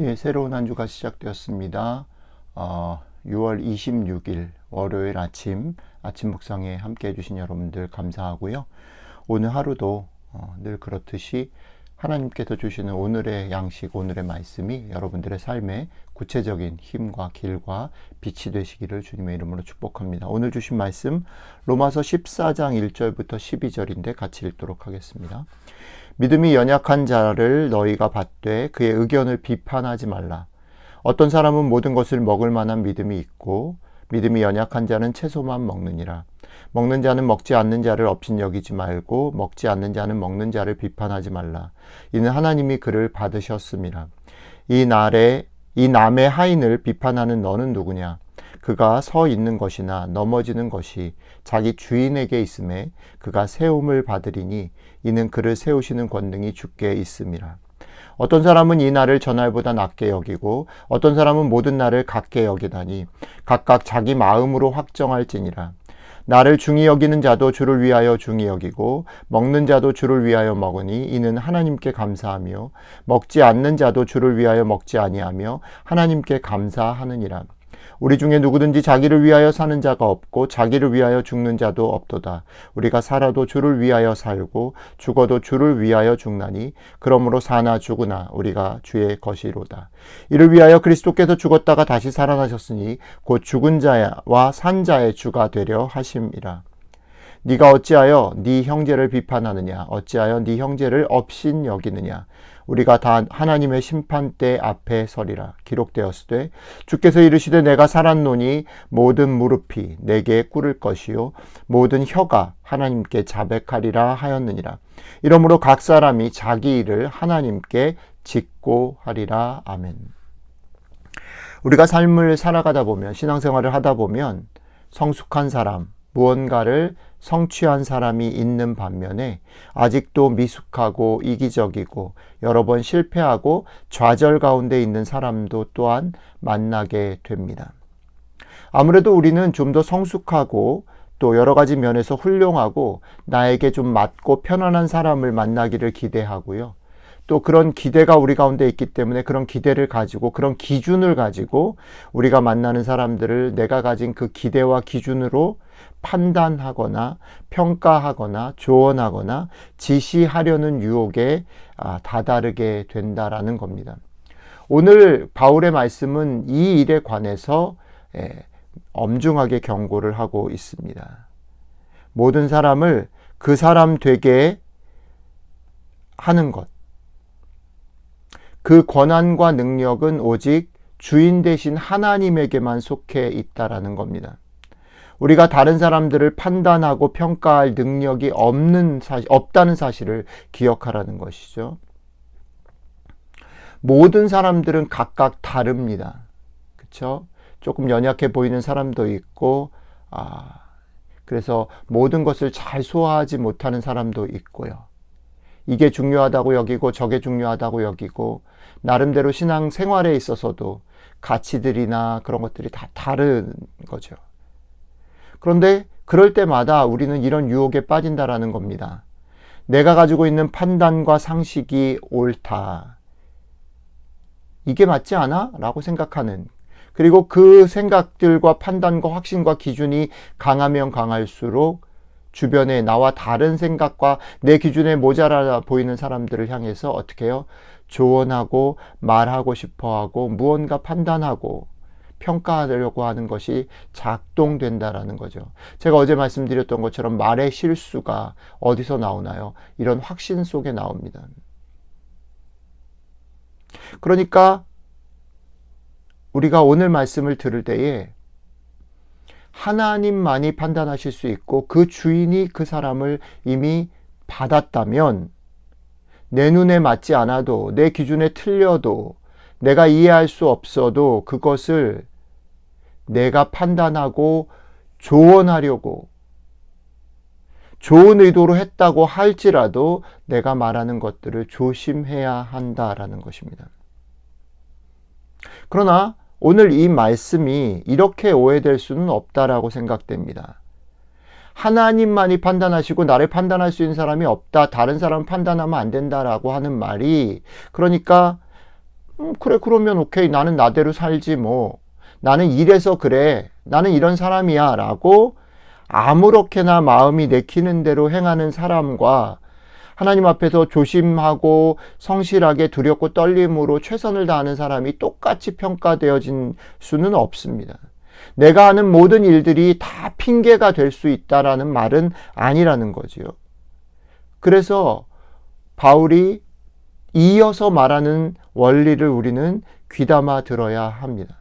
예, 새로운 한 주가 시작되었습니다. 6월 26일 월요일 아침 묵상에 함께 해주신 여러분들 감사하고요. 오늘 하루도 늘 그렇듯이 하나님께서 주시는 오늘의 양식, 오늘의 말씀이 여러분들의 삶에 구체적인 힘과 길과 빛이 되시기를 주님의 이름으로 축복합니다. 오늘 주신 말씀 로마서 14장 1절부터 12절인데 같이 읽도록 하겠습니다. 믿음이 연약한 자를 너희가 받되 그의 의견을 비판하지 말라. 어떤 사람은 모든 것을 먹을 만한 믿음이 있고 믿음이 연약한 자는 채소만 먹느니라. 먹는 자는 먹지 않는 자를 업신여기지 말고 먹지 않는 자는 먹는 자를 비판하지 말라. 이는 하나님이 그를 받으셨음이라. 이 남의 하인을 비판하는 너는 누구냐? 그가 서 있는 것이나 넘어지는 것이 자기 주인에게 있음에 그가 세움을 받으리니 이는 그를 세우시는 권능이 주께 있음이라. 어떤 사람은 이 날을 전날보다 낮게 여기고 어떤 사람은 모든 날을 같게 여기다니 각각 자기 마음으로 확정할지니라. 나를 중히 여기는 자도 주를 위하여 중히 여기고 먹는 자도 주를 위하여 먹으니 이는 하나님께 감사하며 먹지 않는 자도 주를 위하여 먹지 아니하며 하나님께 감사하느니라. 우리 중에 누구든지 자기를 위하여 사는 자가 없고 자기를 위하여 죽는 자도 없도다. 우리가 살아도 주를 위하여 살고 죽어도 주를 위하여 죽나니 그러므로 사나 죽으나 우리가 주의 것이로다. 이를 위하여 그리스도께서 죽었다가 다시 살아나셨으니 곧 죽은 자와 산 자의 주가 되려 하심이라. 네가 어찌하여 네 형제를 비판하느냐? 어찌하여 네 형제를 업신 여기느냐? 우리가 다 하나님의 심판대 앞에 서리라. 기록되었으되 주께서 이르시되 내가 살았노니 모든 무릎이 내게 꿇을 것이요 모든 혀가 하나님께 자백하리라 하였느니라. 이러므로 각 사람이 자기 일을 하나님께 짓고 하리라. 아멘. 우리가 삶을 살아가다 보면, 신앙생활을 하다 보면 성숙한 사람, 무언가를 성취한 사람이 있는 반면에 아직도 미숙하고 이기적이고 여러 번 실패하고 좌절 가운데 있는 사람도 또한 만나게 됩니다. 아무래도 우리는 좀 더 성숙하고 또 여러 가지 면에서 훌륭하고 나에게 좀 맞고 편안한 사람을 만나기를 기대하고요. 또 그런 기대가 우리 가운데 있기 때문에 그런 기대를 가지고 그런 기준을 가지고 우리가 만나는 사람들을 내가 가진 그 기대와 기준으로 판단하거나 평가하거나 조언하거나 지시하려는 유혹에 다다르게 된다라는 겁니다. 오늘 바울의 말씀은 이 일에 관해서 엄중하게 경고를 하고 있습니다. 모든 사람을 그 사람 되게 하는 것, 그 권한과 능력은 오직 주인 되신 하나님에게만 속해 있다라는 겁니다. 우리가 다른 사람들을 판단하고 평가할 능력이 없다는 사실을 기억하라는 것이죠. 모든 사람들은 각각 다릅니다. 그렇죠? 조금 연약해 보이는 사람도 있고, 그래서 모든 것을 잘 소화하지 못하는 사람도 있고요. 이게 중요하다고 여기고 저게 중요하다고 여기고 나름대로 신앙 생활에 있어서도 가치들이나 그런 것들이 다 다른 거죠. 그런데 그럴 때마다 우리는 이런 유혹에 빠진다라는 겁니다. 내가 가지고 있는 판단과 상식이 옳다. 이게 맞지 않아? 라고 생각하는, 그리고 그 생각들과 판단과 확신과 기준이 강하면 강할수록 주변에 나와 다른 생각과 내 기준에 모자라 보이는 사람들을 향해서 어떻게 해요? 조언하고 말하고 싶어하고 무언가 판단하고 평가하려고 하는 것이 작동된다라는 거죠. 제가 어제 말씀드렸던 것처럼 말의 실수가 어디서 나오나요? 이런 확신 속에 나옵니다. 그러니까 우리가 오늘 말씀을 들을 때에 하나님만이 판단하실 수 있고 그 주인이 그 사람을 이미 받았다면 내 눈에 맞지 않아도 내 기준에 틀려도 내가 이해할 수 없어도 그것을 내가 판단하고 조언하려고 좋은 의도로 했다고 할지라도 내가 말하는 것들을 조심해야 한다라는 것입니다. 그러나 오늘 이 말씀이 이렇게 오해될 수는 없다라고 생각됩니다. 하나님만이 판단하시고 나를 판단할 수 있는 사람이 없다. 다른 사람은 판단하면 안 된다라고 하는 말이, 그러니까 그래, 그러면 오케이. 나는 나대로 살지 뭐. 나는 이래서 그래. 나는 이런 사람이야. 라고 아무렇게나 마음이 내키는 대로 행하는 사람과 하나님 앞에서 조심하고 성실하게 두렵고 떨림으로 최선을 다하는 사람이 똑같이 평가되어진 수는 없습니다. 내가 하는 모든 일들이 다 핑계가 될 수 있다라는 말은 아니라는 거지요. 그래서 바울이 이어서 말하는 원리를 우리는 귀담아 들어야 합니다.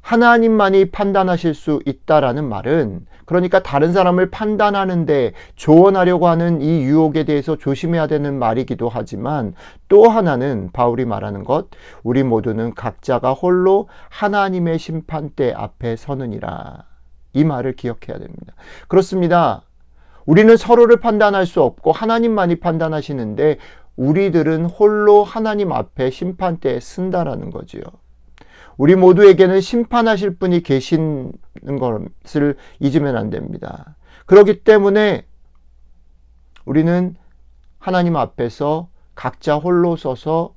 하나님만이 판단하실 수 있다라는 말은, 그러니까 다른 사람을 판단하는데 조언하려고 하는 이 유혹에 대해서 조심해야 되는 말이기도 하지만, 또 하나는 바울이 말하는 것, 우리 모두는 각자가 홀로 하나님의 심판대 앞에 서느니라. 이 말을 기억해야 됩니다. 그렇습니다. 우리는 서로를 판단할 수 없고 하나님만이 판단하시는데 우리들은 홀로 하나님 앞에 심판대에 쓴다라는 거지요. 우리 모두에게는 심판하실 분이 계시는 것을 잊으면 안 됩니다. 그렇기 때문에 우리는 하나님 앞에서 각자 홀로 서서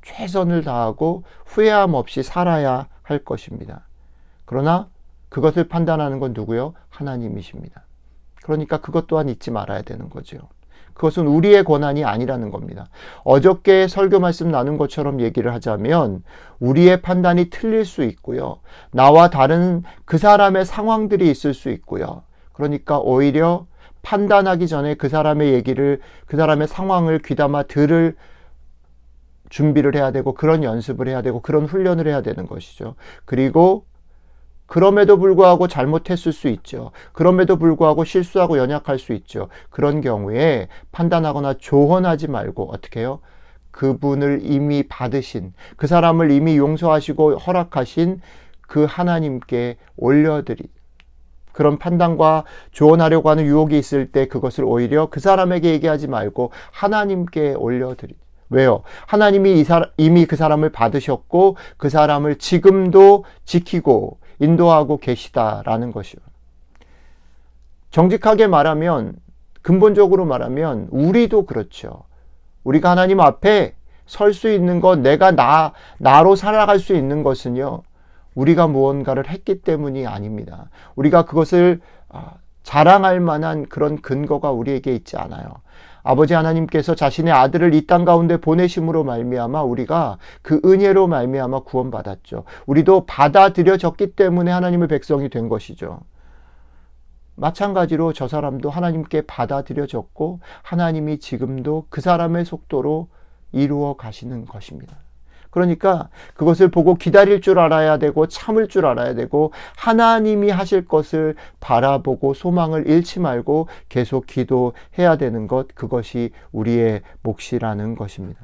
최선을 다하고 후회함 없이 살아야 할 것입니다. 그러나 그것을 판단하는 건 누구요? 하나님이십니다. 그러니까 그것 또한 잊지 말아야 되는 거죠. 그것은 우리의 권한이 아니라는 겁니다. 어저께 설교 말씀 나눈 것처럼 얘기를 하자면 우리의 판단이 틀릴 수 있고요. 나와 다른 그 사람의 상황들이 있을 수 있고요. 그러니까 오히려 판단하기 전에 그 사람의 얘기를, 그 사람의 상황을 귀담아 들을 준비를 해야 되고, 그런 연습을 해야 되고, 그런 훈련을 해야 되는 것이죠. 그리고 그럼에도 불구하고 잘못했을 수 있죠. 그럼에도 불구하고 실수하고 연약할 수 있죠. 그런 경우에 판단하거나 조언하지 말고 어떻게 해요? 그분을 이미 받으신, 그 사람을 이미 용서하시고 허락하신 그 하나님께 올려드리. 그런 판단과 조언하려고 하는 유혹이 있을 때 그것을 오히려 그 사람에게 얘기하지 말고 하나님께 올려드리. 왜요? 하나님이 이미 그 사람을 받으셨고 그 사람을 지금도 지키고 인도하고 계시다라는 것이요. 정직하게 말하면, 근본적으로 말하면 우리도 그렇죠. 우리가 하나님 앞에 설 수 있는 것, 내가 나로 살아갈 수 있는 것은요, 우리가 무언가를 했기 때문이 아닙니다. 우리가 그것을 자랑할 만한 그런 근거가 우리에게 있지 않아요. 아버지 하나님께서 자신의 아들을 이 땅 가운데 보내심으로 말미암아 우리가 그 은혜로 말미암아 구원받았죠. 우리도 받아들여졌기 때문에 하나님의 백성이 된 것이죠. 마찬가지로 저 사람도 하나님께 받아들여졌고 하나님이 지금도 그 사람의 속도로 이루어 가시는 것입니다. 그러니까 그것을 보고 기다릴 줄 알아야 되고 참을 줄 알아야 되고 하나님이 하실 것을 바라보고 소망을 잃지 말고 계속 기도해야 되는 것, 그것이 우리의 몫이라는 것입니다.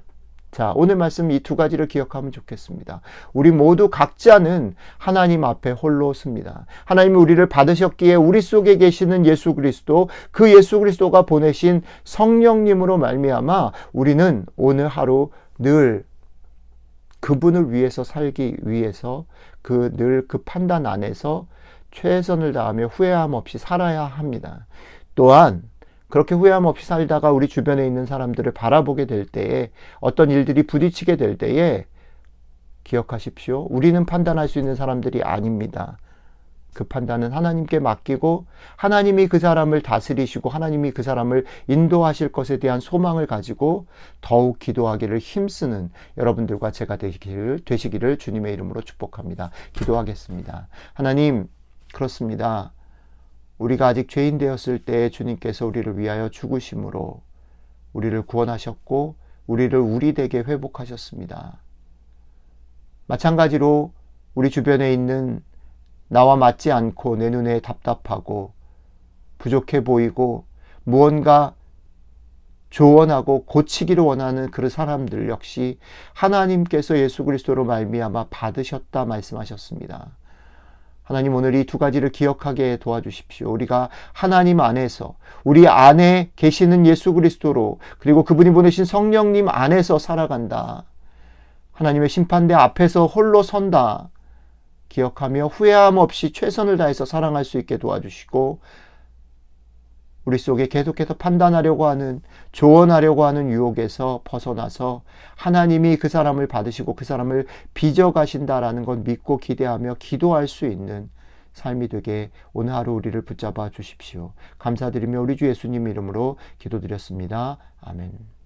자, 오늘 말씀 이 두 가지를 기억하면 좋겠습니다. 우리 모두 각자는 하나님 앞에 홀로 섭니다. 하나님이 우리를 받으셨기에 우리 속에 계시는 예수 그리스도, 그 예수 그리스도가 보내신 성령님으로 말미암아 우리는 오늘 하루 늘 그분을 위해서 살기 위해서 늘 그 판단 안에서 최선을 다하며 후회함 없이 살아야 합니다. 또한 그렇게 후회함 없이 살다가 우리 주변에 있는 사람들을 바라보게 될 때에, 어떤 일들이 부딪히게 될 때에 기억하십시오. 우리는 판단할 수 있는 사람들이 아닙니다. 그 판단은 하나님께 맡기고 하나님이 그 사람을 다스리시고 하나님이 그 사람을 인도하실 것에 대한 소망을 가지고 더욱 기도하기를 힘쓰는 여러분들과 제가 되시기를 주님의 이름으로 축복합니다. 기도하겠습니다. 하나님, 그렇습니다. 우리가 아직 죄인 되었을 때 주님께서 우리를 위하여 죽으심으로 우리를 구원하셨고 우리를 우리되게 회복하셨습니다. 마찬가지로 우리 주변에 있는 나와 맞지 않고 내 눈에 답답하고 부족해 보이고 무언가 조언하고 고치기를 원하는 그 사람들 역시 하나님께서 예수 그리스도로 말미암아 받으셨다 말씀하셨습니다. 하나님, 오늘 이 두 가지를 기억하게 도와주십시오. 우리가 하나님 안에서, 우리 안에 계시는 예수 그리스도로, 그리고 그분이 보내신 성령님 안에서 살아간다. 하나님의 심판대 앞에서 홀로 선다. 기억하며 후회함 없이 최선을 다해서 사랑할 수 있게 도와주시고 우리 속에 계속해서 판단하려고 하는, 조언하려고 하는 유혹에서 벗어나서 하나님이 그 사람을 받으시고 그 사람을 빚어가신다라는 건 믿고 기대하며 기도할 수 있는 삶이 되게 오늘 하루 우리를 붙잡아 주십시오. 감사드리며 우리 주 예수님 이름으로 기도드렸습니다. 아멘.